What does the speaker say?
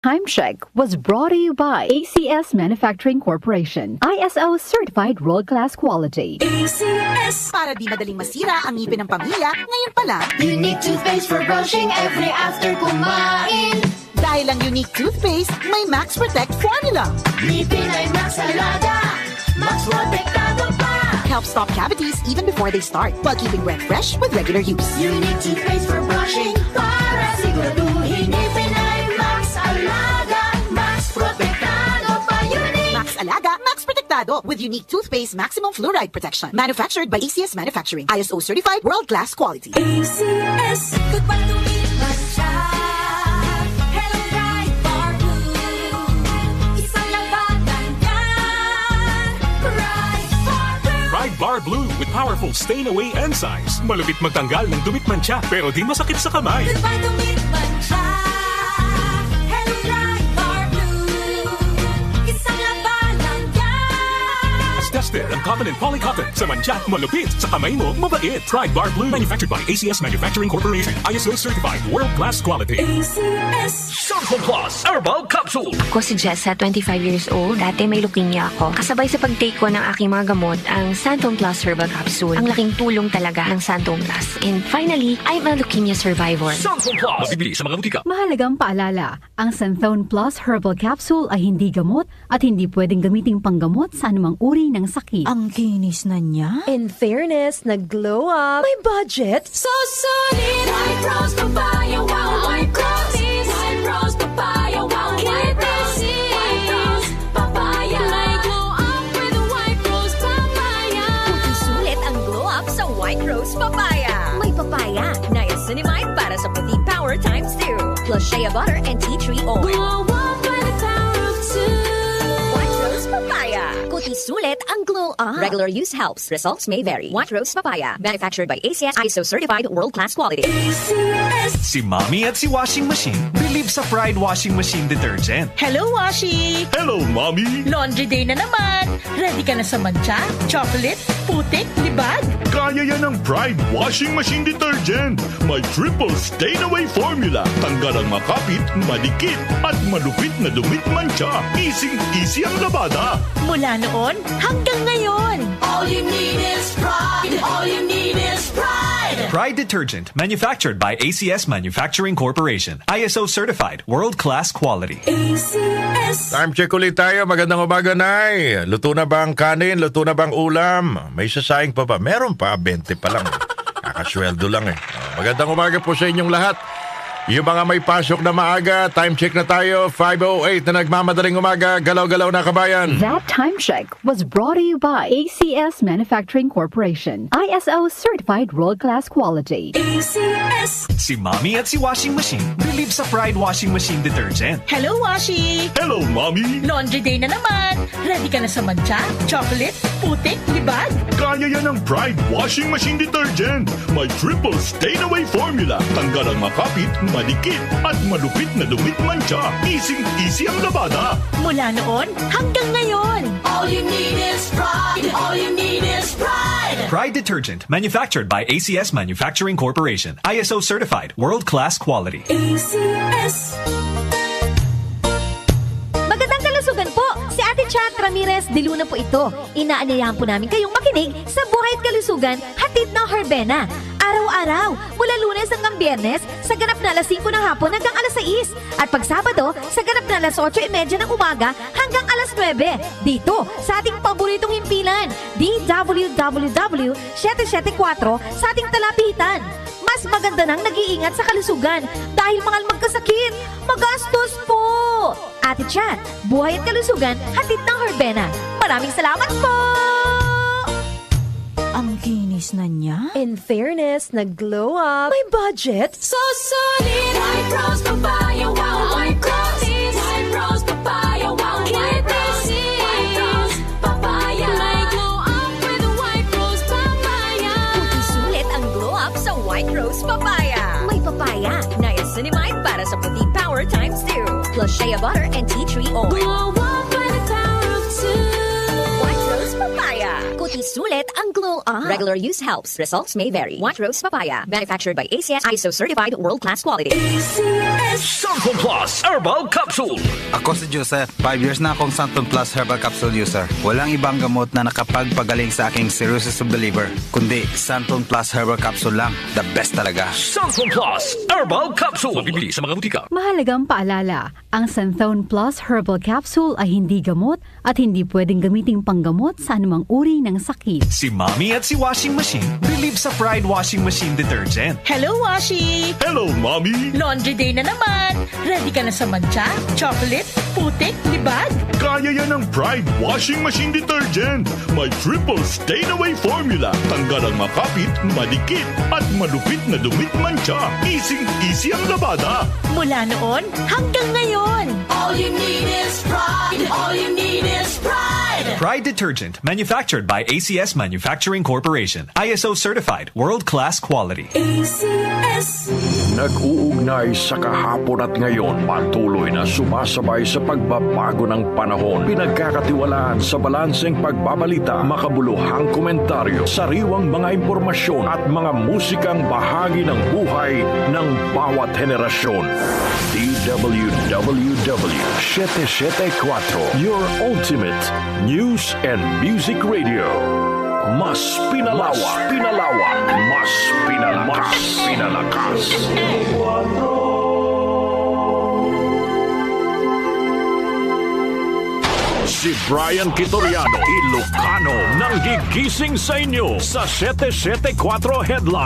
Time check was brought to you by ACS Manufacturing Corporation, ISO certified world-class quality. ACS, para di madaling masira ang ngipin ng pamilya, ngayon pa lang. Unique toothpaste for brushing every after kumain. Dahil ang unique toothpaste, may Max Protect formula. Ngipin ay Max Alaga, Max Protektado pa. Helps stop cavities even before they start, while keeping breath fresh with regular use. Unique toothpaste for brushing, para siguraduhin ngipin ay Max Alaga, Max Protektado pa. Unique Max Alaga, Max Protectado with unique toothpaste maximum fluoride protection. Manufactured by ACS Manufacturing, ISO certified world-class quality. ACS, pagpatuloy masya. Hello, Right Bar Blue. Isang labatan yan. Right Bar Blue. Pride Bar Blue with powerful stain-away enzymes. Malupit magtanggal ng dumit mancha pero di masakit sa kamay. Pagpatuloy masya. Hello, Right Bar Blue. Isang labatan yan. As tested ang cotton and polycotton. Sa mancha, malupit. Sa kamay mo, mabait. Pride Bar Blue manufactured by ACS Manufacturing Corporation. ISO certified world-class quality. ACS. Santon Plus Herbal Capsule. Ako si Jessa, 25 years old. Dati may leukemia ako. Kasabay sa pag-take ko ng aking mga gamot, ang Santon Plus Herbal Capsule. Ang laking tulong talaga ng Santon Plus. And finally, I'm a leukemia survivor. Santon Plus. Mabibili sa mga butika. Mahalagang paalala, ang Santhone Plus Herbal Capsule ay hindi gamot at hindi pwedeng gamiting panggamot sa anumang uri ng sakit. Ang kinis na niya. In fairness, nag-glow up. May budget. So solid, White Rose Papaya, wow, White Rose. White Rose Papaya, wow, White Rose. White Rose Papaya. May glow up with White Rose Papaya. Puti sulit ang glow up sa White Rose Papaya. May papaya, niacinamide para sa puti power times 2. Plus shea butter and tea tree oil. Glow up by the power of two. White Rose Papaya. Puti sulit ang glow up. Regular use helps. Results may vary. White Rose Papaya. Manufactured by ACS ISO certified world-class quality. ACS. Si Mommy at si Washing Machine believe sa Pride Washing Machine Detergent. Hello, Washi! Hello, Mommy! Laundry day na naman. Ready ka na sa mancha, chocolate, putik, libag? Kaya yan ang Pride Washing Machine Detergent. May triple stain-away formula. Tanggal ang makapit, madikit, at malupit na dumit mancha. Easy ang labada. Mula noon hanggang ngayon. All you need is pride. All you need is pride. Pride Detergent, manufactured by ACS Manufacturing Corporation. ISO certified, world-class quality. ACS. Time check ulit tayo. Magandang umaga, Nay. Luto na ba ang kanin? Luto na bang ulam? May sasaing pa ba? Meron pa, 20 pa lang. Kakasweldo lang eh. Magandang umaga po sa inyong lahat. Yung mga may pasok na maaga, time check na tayo. 5:08 na nagmamadaling umaga. Galaw-galaw na kabayan. That time check was brought to you by ACS Manufacturing Corporation, ISO certified world-class quality. ACS. Si Mommy at si Washing Machine believe sa Pride Washing Machine Detergent. Hello, Washi! Hello, Mommy! Laundry day na naman. Ready ka na sa mancha, chocolate, putik, libag? Kaya yan ang Pride Washing Machine Detergent. May triple stain-away formula. Tanggal ang makapit, madikit, at malupit na dumit mancha. Easy ang labada. Mula noon hanggang ngayon. All you need is pride. All you need is pride. Pride Detergent, manufactured by ACS Manufacturing Corporation. ISO certified, world-class quality. ACS. Magandang kalusugan po! Si Ate Chat Ramirez de Luna po ito. Inaanyayahan po namin kayong makinig sa Buhay at Kalusugan, hatid ng Herbena. Araw-araw, mula Lunes hanggang Biyernes, sa ganap na alas 5 ng hapon hanggang alas 6. At pag Sabado, sa ganap na alas 8:30 ng umaga hanggang alas 9. Dito, sa ating paboritong himpilan, DWWW 774 sa ating talapitan. Mas maganda nang nag-iingat sa kalusugan dahil mahal magkasakit. Magastos po! Ate Chat, Buhay at Kalusugan, hatid ng Herbena. Maraming salamat po! Ang kinis na niya. In fairness, nag-glow up. May budget. So solid. White Rose Papaya, wow, White Rose. White Rose Papaya, wow, White Rose. White Rose Papaya. May glow up with White Rose Papaya. Puti sulit ang glow up sa White Rose Papaya. May papaya, niacinamide para sa puti power times 2. Plus shea butter and tea tree oil. Glow up by the power of two. White Rose Papaya. Isulit ang glow up. Regular use helps. Results may vary. White Rose Papaya. Manufactured by ACS ISO certified world-class quality. Santon Plus Herbal Capsule. Ako si Joseph. 5 years na akong Santon Plus Herbal Capsule user. Walang ibang gamot na nakapagpagaling sa aking cirrhosis of the liver, kundi Santon Plus Herbal Capsule lang. The best talaga. Santon Plus Herbal Capsule. Mabibili sa mga butika. Mahalagang paalala, ang Santhone Plus Herbal Capsule ay hindi gamot at hindi pwedeng gamiting panggamot sa anumang uri ng sakit. Si Mommy at si Washing Machine believe sa Pride Washing Machine Detergent. Hello, Washi! Hello, Mommy! Laundry day na naman. Ready ka na sa mancha, chocolate, putik, libag? Kaya yan ng Pride Washing Machine Detergent. May triple stain-away formula. Tanggal ang makapit, madikit, at malupit na dumit mancha. Easy ang labada. Mula noon hanggang ngayon. All you need is pride. All you need is pride. Pride Detergent, manufactured by ACS Manufacturing Corporation. ISO certified, world-class quality. ACS. Nag-uugnay sa kahapon at ngayon, patuloy na sumasabay sa pagbabago ng panahon. Pinagkakatiwalaan sa balanseng pagbabalita, makabuluhang komentaryo, sariwang mga impormasyon at mga musikang bahagi ng buhay ng bawat henerasyon. DWWW 774, your ultimate news and music radio. Mas pinalawak, mas pinalakas. Si Brian Kitoriano, Ilocano, nang gigising sa inyo sa 774 Headline.